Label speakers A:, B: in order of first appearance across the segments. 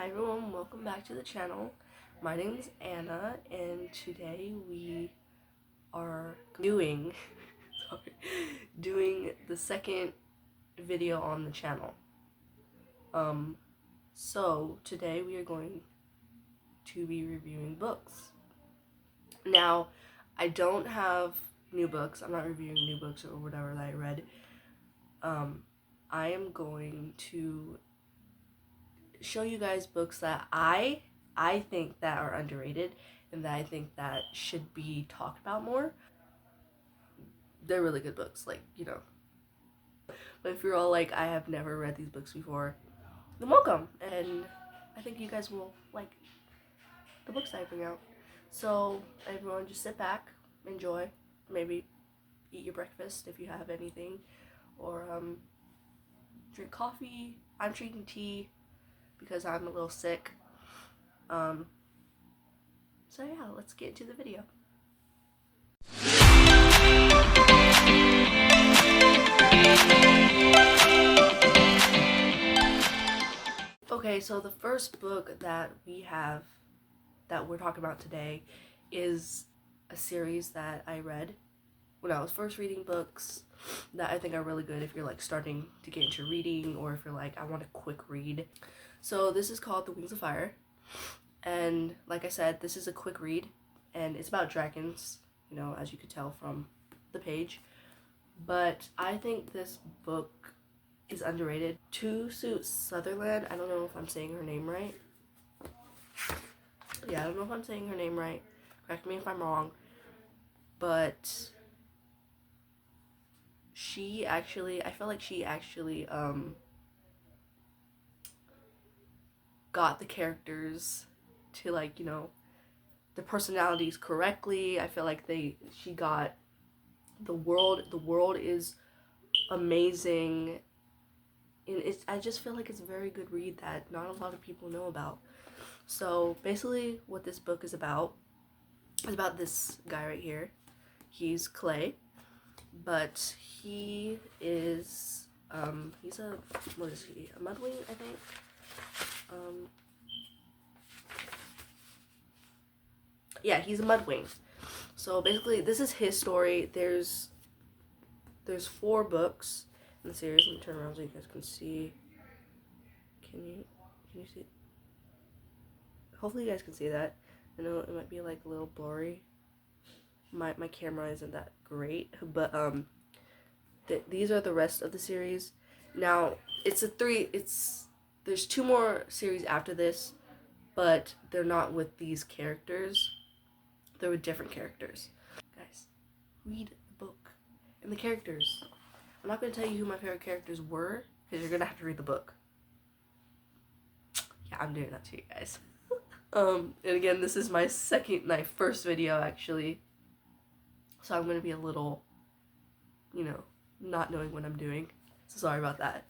A: Hi everyone, welcome back to the channel. My name is Anna and today we are doing the second video on the channel. So today we are going to be reviewing books. Now, I don't have new books. I'm not reviewing new books or whatever that I read. I am going to show you guys books that I think that are underrated and that I think that should be talked about more. They're really good books, like, you know. But if you're all like, I have never read these books before, then welcome. And I think you guys will like the books I bring out. So everyone just sit back, enjoy, maybe eat your breakfast if you have anything, or drink coffee. I'm drinking tea because I'm a little sick. So yeah, let's get into the video. Okay, so the first book that we're talking about today is a series that I read when I was first reading books that I think are really good if you're like starting to get into reading, or if you're like, I want a quick read. So this is called The Wings of Fire, and like I said, this is a quick read and it's about dragons, you know, as you could tell from the page. But I think this book is underrated. Tusu Sutherland, I don't know if I'm saying her name right. Yeah, I don't know if I'm saying her name right. Correct me if I'm wrong. But I feel like she actually got the characters to, like, you know, the personalities correctly. I feel like she got the world is amazing. And I just feel like it's a very good read that not a lot of people know about. So basically what this book is about this guy right here. He's Clay, but he is he's a, what is he? A mudwing, I think. Yeah, he's a mudwing. So basically this is his story. There's 4 books in the series. Let me turn around so you guys can see. Can you see? Hopefully you guys can see that. I know it might be like a little blurry. My camera isn't that great, but these are the rest of the series. Now there's 2 more series after this, but they're not with these characters. They're with different characters. Guys, read the book and the characters. I'm not going to tell you who my favorite characters were because you're going to have to read the book. Yeah, I'm doing that to you guys. And again, this is my first video actually. So I'm going to be a little, you know, not knowing what I'm doing. So sorry about that.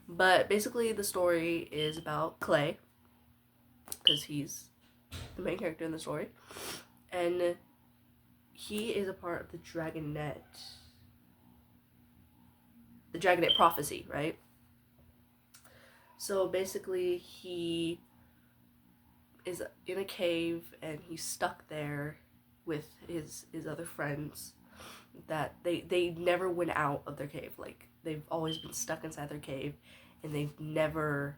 A: But basically the story is about Clay, because he's the main character in the story. And he is a part of the Dragonette prophecy, right? So basically he is in a cave and he's stuck there with his other friends that they never went out of their cave. Like, they've always been stuck inside their cave and they've never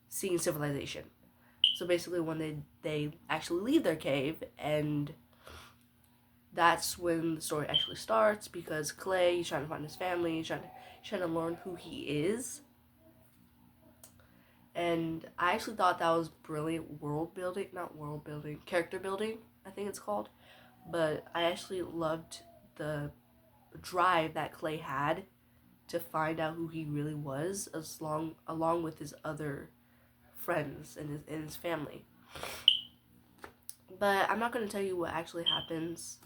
A: seen civilization. So basically when they actually leave their cave, and that's when the story actually starts, because Clay, he's trying to find his family, he's trying to learn who he is. And I actually thought that was brilliant character building, I think it's called. But I actually loved the drive that Clay had to find out who he really was, along with his other friends and his family. But I'm not going to tell you what actually happens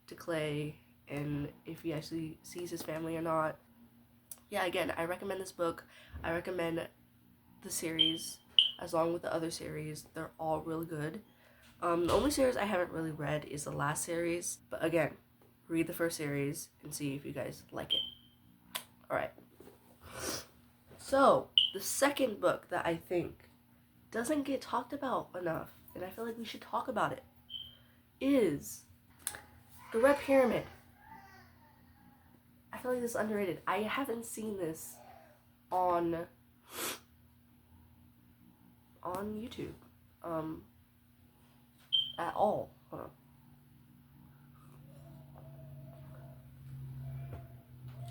A: to Clay and if he actually sees his family or not. Yeah, again, I recommend this book. I recommend the series along with the other series. They're all really good. The only series I haven't really read is the last series. But again, read the first series and see if you guys like it. Alright. So, The second book that I think doesn't get talked about enough, and I feel like we should talk about it, is The Red Pyramid. I feel like this is underrated. I haven't seen this on YouTube at all. Hold on.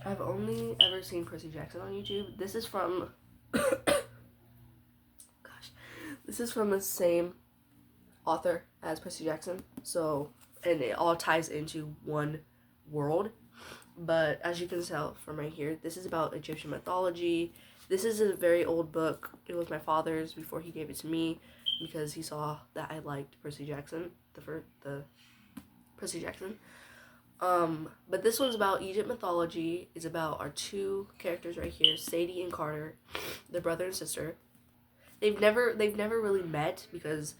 A: I've only ever seen Percy Jackson on YouTube. This is from this is from the same author as Percy Jackson. So, and it all ties into one world. But as you can tell from right here, this is about Egyptian mythology. This is a very old book. It was my father's before he gave it to me because he saw that I liked Percy Jackson, the Percy Jackson. But this one's about Egypt mythology. It's about our two characters right here, Sadie and Carter. They're brother and sister. They've never really met because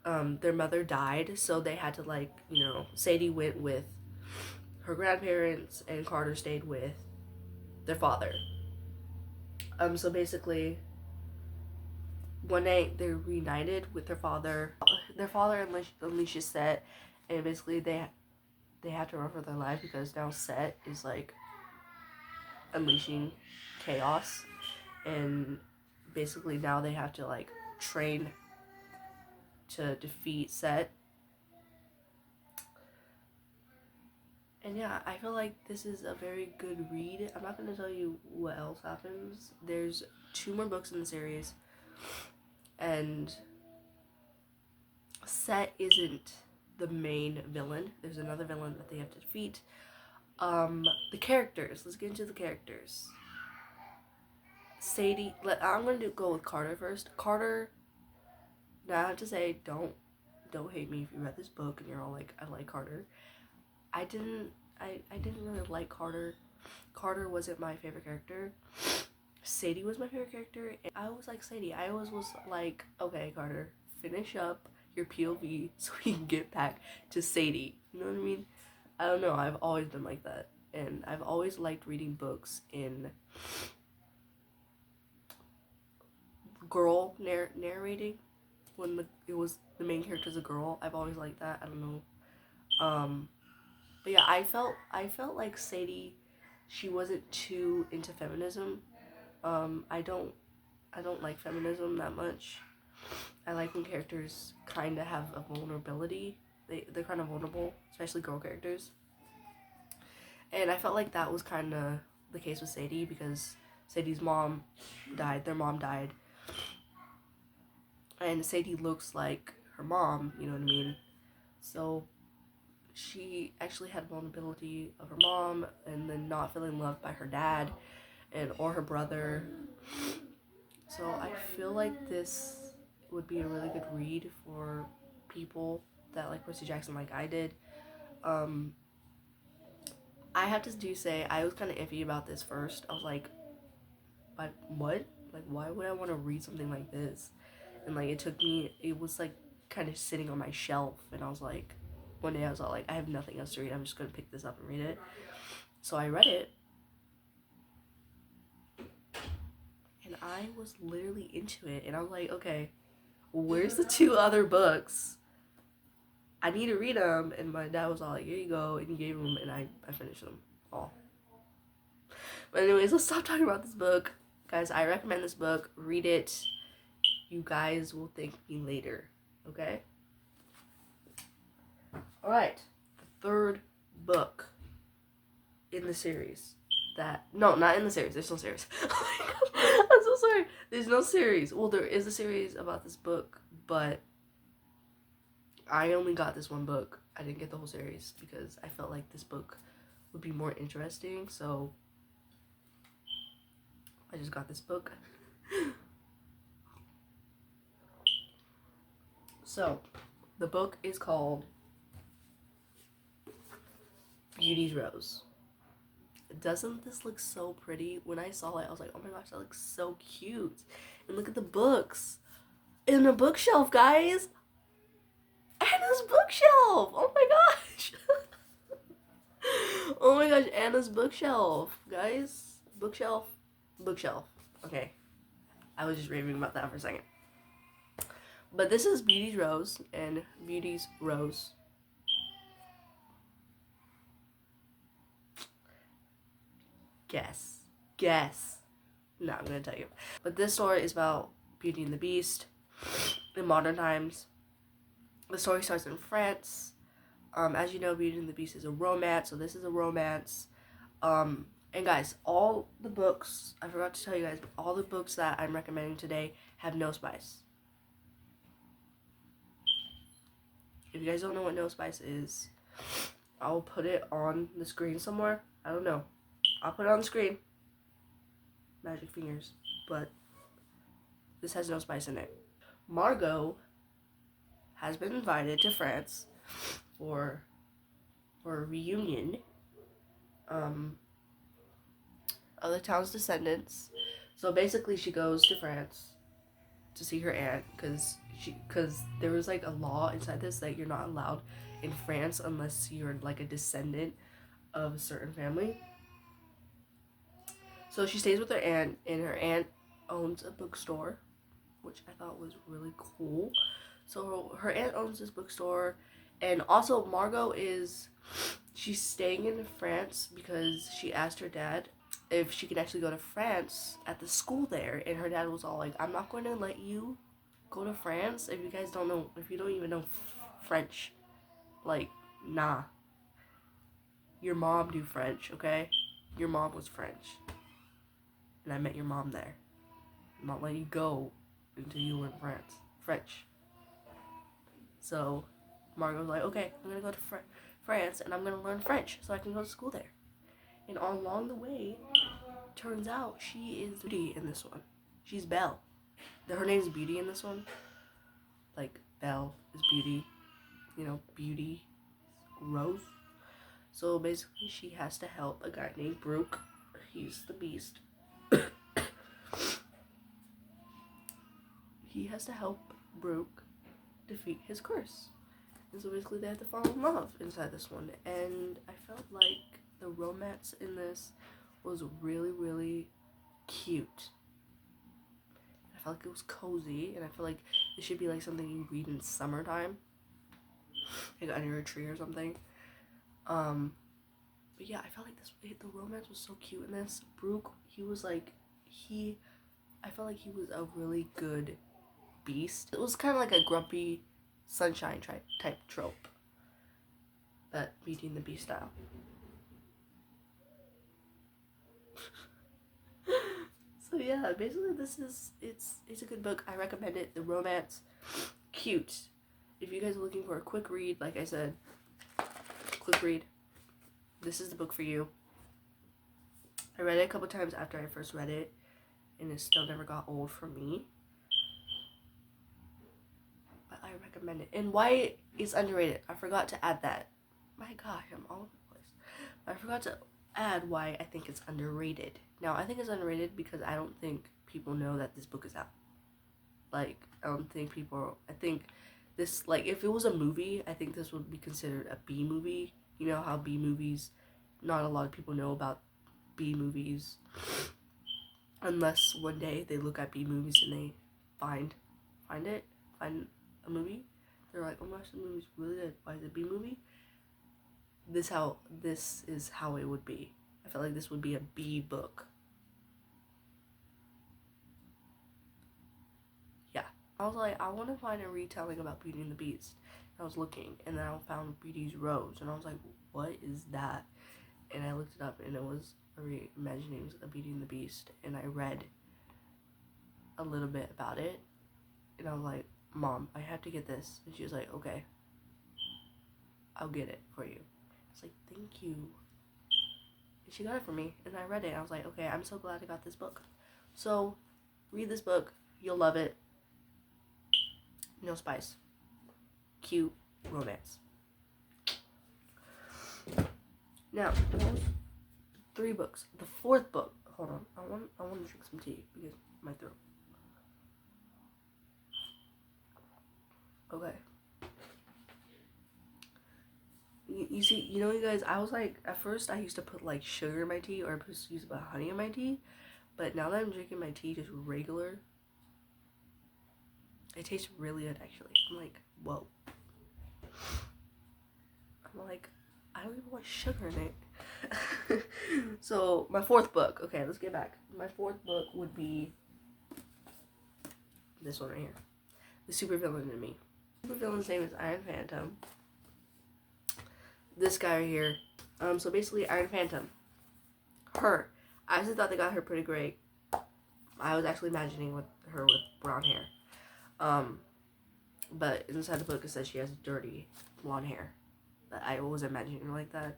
A: their mother died, so they had to, like, you know, Sadie went with her grandparents and Carter stayed with their father. So basically one night they're reunited with their father. Their father unleashes Set, and basically they have to run for their life because now Set is like unleashing chaos, and basically now they have to like train to defeat Set. And yeah, I feel like this is a very good read. I'm not going to tell you what else happens. There's 2 more books in the series, and Set isn't the main villain. There's another villain that they have to defeat. The characters. Let's get into the characters. Sadie. I'm going to go with Carter first. Carter. Now I have to say, don't hate me if you read this book and you're all like, I like Carter. I didn't really like Carter. Carter wasn't my favorite character. Sadie was my favorite character. And I was like Sadie. I always was like, okay, Carter, finish up your POV so we can get back to Sadie. You know what I mean? I don't know. I've always been like that. And I've always liked reading books in girl narrating. When it was the main character's a girl. I've always liked that. I don't know. But yeah, I felt like Sadie, she wasn't too into feminism. I don't like feminism that much. I like when characters kind of have a vulnerability. They're kind of vulnerable, especially girl characters. And I felt like that was kind of the case with Sadie because Sadie's mom died. Their mom died. And Sadie looks like her mom, you know what I mean? So she actually had vulnerability of her mom and then not feeling loved by her dad or her brother. So I feel like this would be a really good read for people that like Percy Jackson like I did. I have to say I was kind of iffy about this first. I was like what? Like, why would I want to read something like this? And like it was like kind of sitting on my shelf, and I was like, one day I was all like, I have nothing else to read, I'm just gonna pick this up and read it. So I read it, and I was literally into it, and I was like, okay, where's the 2 other books? I need to read them. And my dad was all like, here you go, and he gave them, and I finished them all. But anyways, let's stop talking about this book. Guys, I recommend this book. Read it. You guys will thank me later, okay? Alright, the 3rd book in the series no, not in the series, there's no series. I'm so sorry. There's no series. Well, there is a series about this book, but I only got this one book. I didn't get the whole series because I felt like this book would be more interesting, so I just got this book. So, the book is called Beauty's Rose. Doesn't this look so pretty? When I saw it, I was like, oh my gosh, that looks so cute. And look at the books. In a bookshelf, guys. Anna's bookshelf. Oh my gosh. Oh my gosh, Anna's bookshelf. Guys, bookshelf. Okay, I was just raving about that for a second. But this is Beauty's Rose, and Beauty's Rose. Guess. Guess. No, I'm gonna tell you. But this story is about Beauty and the Beast in modern times. The story starts in France. As you know, Beauty and the Beast is a romance, so this is a romance. And guys, all the books, I forgot to tell you guys, all the books that I'm recommending today have no spice. If you guys don't know what no spice is, I'll put it on the screen somewhere. I don't know. I'll put it on the screen. Magic fingers. But this has no spice in it. Margot has been invited to France for a reunion of the town's descendants. So basically she goes to France to see her aunt because there was like a law inside this that you're not allowed in France unless you're like a descendant of a certain family. So she stays with her aunt, and her aunt owns a bookstore, which I thought was really cool. So her aunt owns this bookstore, and also Margot she's staying in France because she asked her dad if she could actually go to France at the school there, and her dad was all like, I'm not going to let you go to France if you don't even know French. Like, nah. Your mom knew French, okay? Your mom was French. And I met your mom there. I'm not letting you go until you learn French. So Margot's like, okay, I'm going to go to France and I'm going to learn French so I can go to school there. And along the way, turns out she is Beauty in this one. She's Belle. Her name is Beauty in this one. Like, Belle is Beauty. You know, Beauty Rose. So basically she has to help a guy named Brooke. He's the Beast. He has to help Brooke defeat his curse. And so basically they have to fall in love inside this one. And I felt like the romance in this was really, really cute. I felt like it was cozy, and I feel like it should be like something you read in summertime, like under a tree or something. But yeah, I felt like the romance was so cute in this. Brooke, I felt like he was a really good beast. It was kind of like a grumpy sunshine type trope, that Beauty and the Beast style. So yeah, basically it's a good book. I recommend it. The romance, cute. If you guys are looking for a quick read, like I said, quick read, this is the book for you. I read it a couple times after I first read it, and it still never got old for me. But I recommend it. And why it's underrated, I forgot to add that. My gosh, I'm all over the place. I forgot to add why I think it's underrated. Now, I think it's underrated because I don't think people know that this book is out. Like, I think this, like, if it was a movie, I think this would be considered a B movie. You know how B movies, not a lot of people know about B movies. Unless one day they look at B movies and they find a movie. They're like, oh my gosh, the movie's really good. Why is it B movie? This is how it would be. I felt like this would be a B book. Yeah. I was like, I want to find a retelling about Beauty and the Beast. I was looking, and then I found Beauty's Rose, and I was like, what is that? And I looked it up, and it was reimaginings of Beauty and the Beast, and I read a little bit about it, and I was like, Mom, I have to get this. And she was like, okay, I'll get it for you. I was like, thank you. And she got it for me, and I read it, and I was like, okay, I'm so glad I got this book. So, read this book. You'll love it. No spice. Cute romance. Now, those 3 books. The 4th book. Hold on. I want to drink some tea because of my throat. Okay. You see, you guys, I was like, at first I used to put like sugar in my tea, or I used to put honey in my tea, But now that I'm drinking my tea just regular, it tastes really good actually. I'm like, whoa. I'm like, I don't even want sugar in it. So my fourth book, okay, let's get back. My fourth book would be this one right here. The Supervillain in Me. The supervillain's name is Iron Phantom. This guy right here. So basically Iron Phantom. Her. I actually thought they got her pretty great. I was actually imagining with her with brown hair. But inside the book it says she has dirty blonde hair. But I was imagining her like that.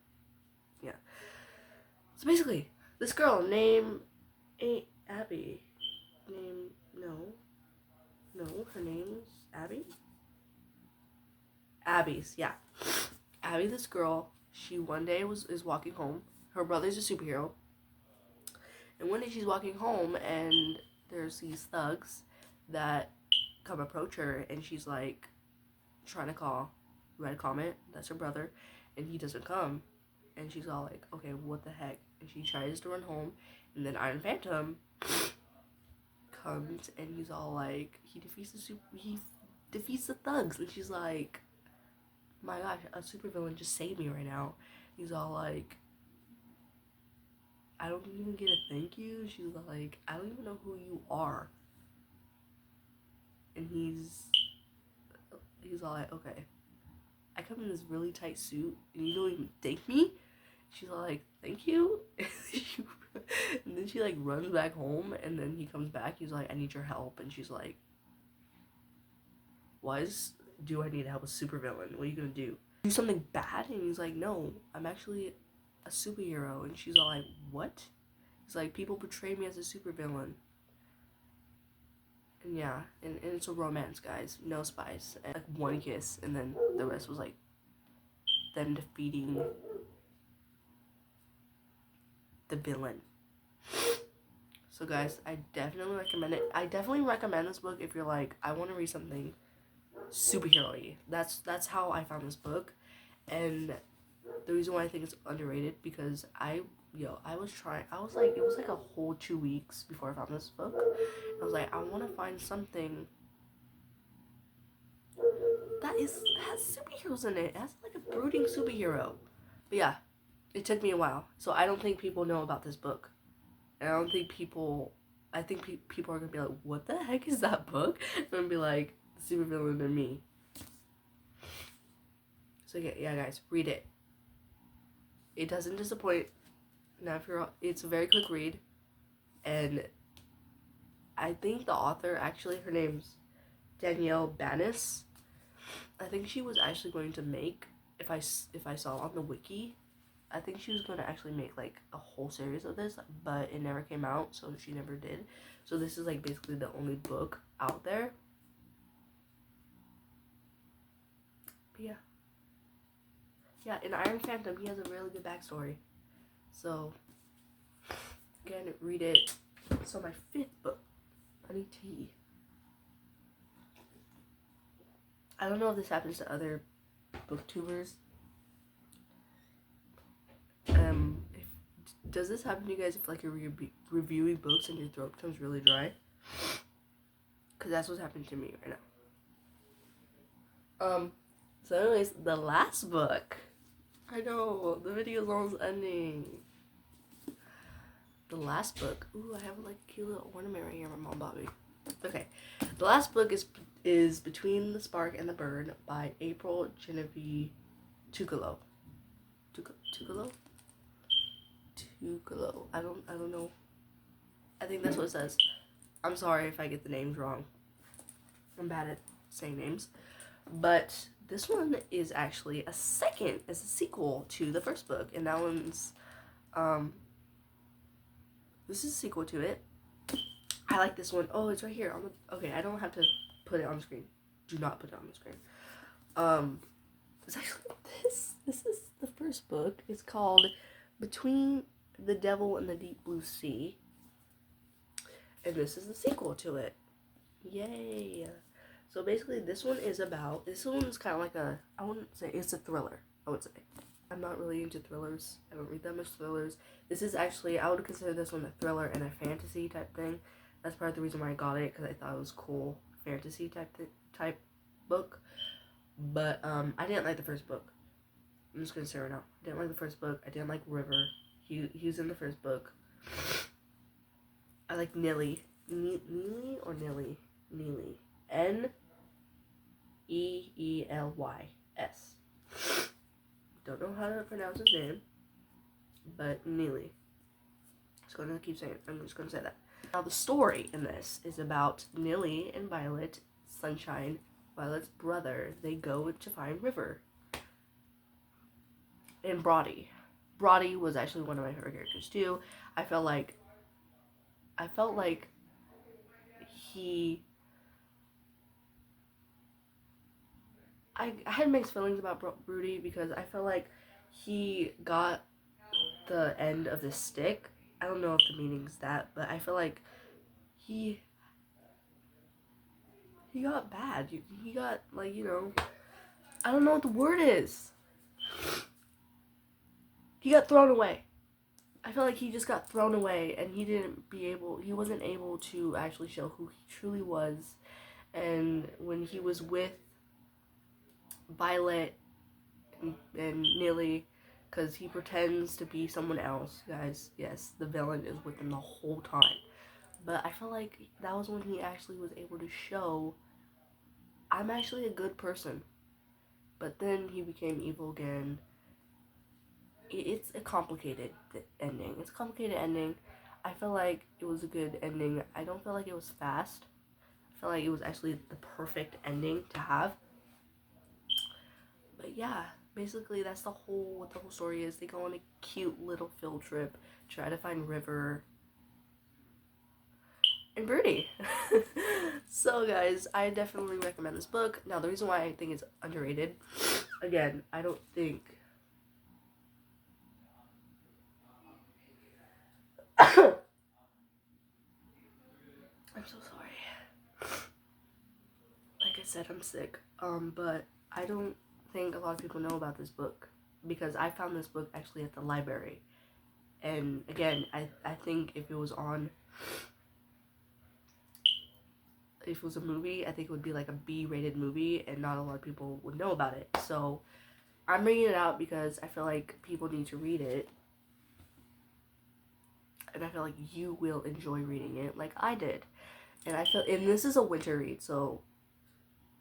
A: Yeah. So basically, this girl named Abby. No, her name's Abby? Abby's, yeah. Abby, this girl, she one day is walking home. Her brother's a superhero. And one day she's walking home and there's these thugs that come approach her and she's like trying to call Red Comet, that's her brother, and he doesn't come. And she's all like, okay, what the heck? And she tries to run home and then Iron Phantom comes and he's all like, he defeats the thugs and she's like, my gosh, a supervillain just saved me right now. He's all like, I don't even get a thank you. She's like, I don't even know who you are. And he's all like, okay, I come in this really tight suit and you don't even thank me? She's all like, thank you. And then she like runs back home and then he comes back. He's like, I need your help. And she's like, do I need help with supervillain? What are you gonna do? Do something bad? And he's like, no, I'm actually a superhero. And she's all like, what? He's like, people portray me as a supervillain. And yeah, and it's a romance, guys. No spice. And like one kiss, and then the rest was like them defeating the villain. So guys, I definitely recommend it. I definitely recommend this book if you're like, I want to read something superhero-y. That's how I found this book. And the reason why I think it's underrated, because it was like a whole 2 weeks before I found this book. I was like, I want to find something that has superheroes in it. It has like a brooding superhero. But yeah, it took me a while. So I don't think people know about this book. And I think people are going to be like, what the heck is that book? And I'm going to be like, Supervillain in Me. So yeah guys, read it. It doesn't disappoint. Now it's a very quick read. And I think the author, actually her name's Danielle Banis. I think she was actually going to make, if I saw on the wiki, I think she was going to actually make like a whole series of this, but it never came out, so she never did. So this is like basically the only book out there. But yeah, in Iron Phantom, he has a really good backstory. So again, read it. So my fifth book, Honey Tea. I don't know if this happens to other booktubers. Does this happen to you guys if like you're reviewing books and your throat becomes really dry? Because that's what's happening to me right now. So anyways, the last book. I know, the video's almost ending. The last book. Ooh, I have like a cute little ornament right here my mom bought me. Okay, the last book is Between the Spark and the Burn by April Genevieve Tugolo. Tugolo? I don't know. I think that's what it says. I'm sorry if I get the names wrong. I'm bad at saying names. But this one is actually a sequel to the first book, and that one's this is a sequel to it. I like this one. Oh, it's right here. Okay, I don't have to put it on the screen. Do not put it on the screen. It's actually this is the first book. It's called Between the Devil and the Deep Blue Sea. And this is the sequel to it. Yay. So basically this one's kind of like I wouldn't say it's a thriller, I would say. I'm not really into thrillers. I don't read that much thrillers. This is actually, I would consider this one a thriller and a fantasy type thing. That's part of the reason why I got it, because I thought it was cool fantasy type book. But I didn't like the first book. I'm just gonna say right now, I didn't like the first book. I didn't like River. He was in the first book. I like Nilly. Neely or Nilly? Neely. Neelys. Don't know how to pronounce his name, but Neely. I'm just gonna say that. Now the story in this is about Nilly and Violet, Sunshine, Violet's brother. They go to find River. And Brody. Brody was actually one of my favorite characters too. I felt like I had mixed feelings about Brody, because I felt like he got the end of the stick. I don't know if the meaning's that, but I feel like he got bad. He got, like, you know, I don't know what the word is. He got thrown away. I feel like he just got thrown away, and he wasn't able to actually show who he truly was. And when he was with Violet and Nilly, because he pretends to be someone else, guys. Yes, the villain is with him the whole time. But I feel like that was when he actually was able to show, I'm actually a good person. But then he became evil again. It's a complicated ending. It's a complicated ending. I feel like it was a good ending. I don't feel like it was fast. I feel like it was actually the perfect ending to have. But yeah, basically that's what the whole story is. They go on a cute little field trip, try to find River and Brody. So guys, I definitely recommend this book. Now the reason why I think it's underrated, again, I don't think I'm so sorry. Like I said, I'm sick. But I don't think a lot of people know about this book, because I found this book actually at the library. And again, I think if it was a movie, I think it would be like a B-rated movie, and not a lot of people would know about it. So I'm bringing it out because I feel like people need to read it. And I feel like you will enjoy reading it like I did. And this is a winter read, so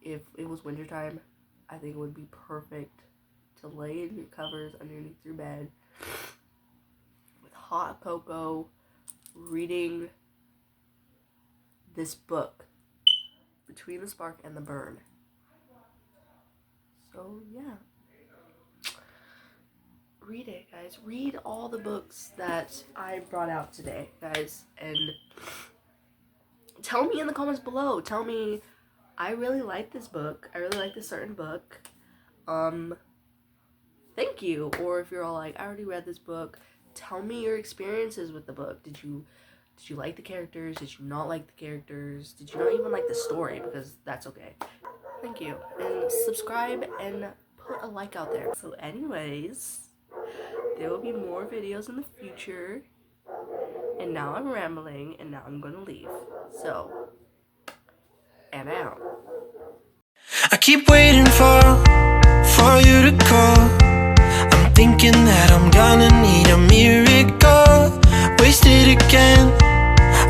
A: if it was wintertime, I think it would be perfect to lay in your covers underneath your bed with hot cocoa, reading this book, Between the Spark and the Burn. So yeah, read it, guys. Read all the books that I brought out today, guys, and tell me in the comments below. Tell me, I really like this book. I really like this certain book. Thank you. Or if you're all like, I already read this book, tell me your experiences with the book. Did you like the characters? Did you not like the characters? Did you not even like the story? Because that's okay. Thank you. And subscribe and put a like out there. So anyways, there will be more videos in the future. And now I'm rambling, and now I'm gonna leave. So, and out.
B: I keep waiting for you to call. I'm thinking that I'm gonna need a miracle. Wasted again.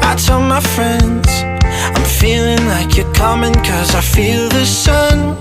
B: I tell my friends I'm feeling like you're coming, 'cause I feel the sun.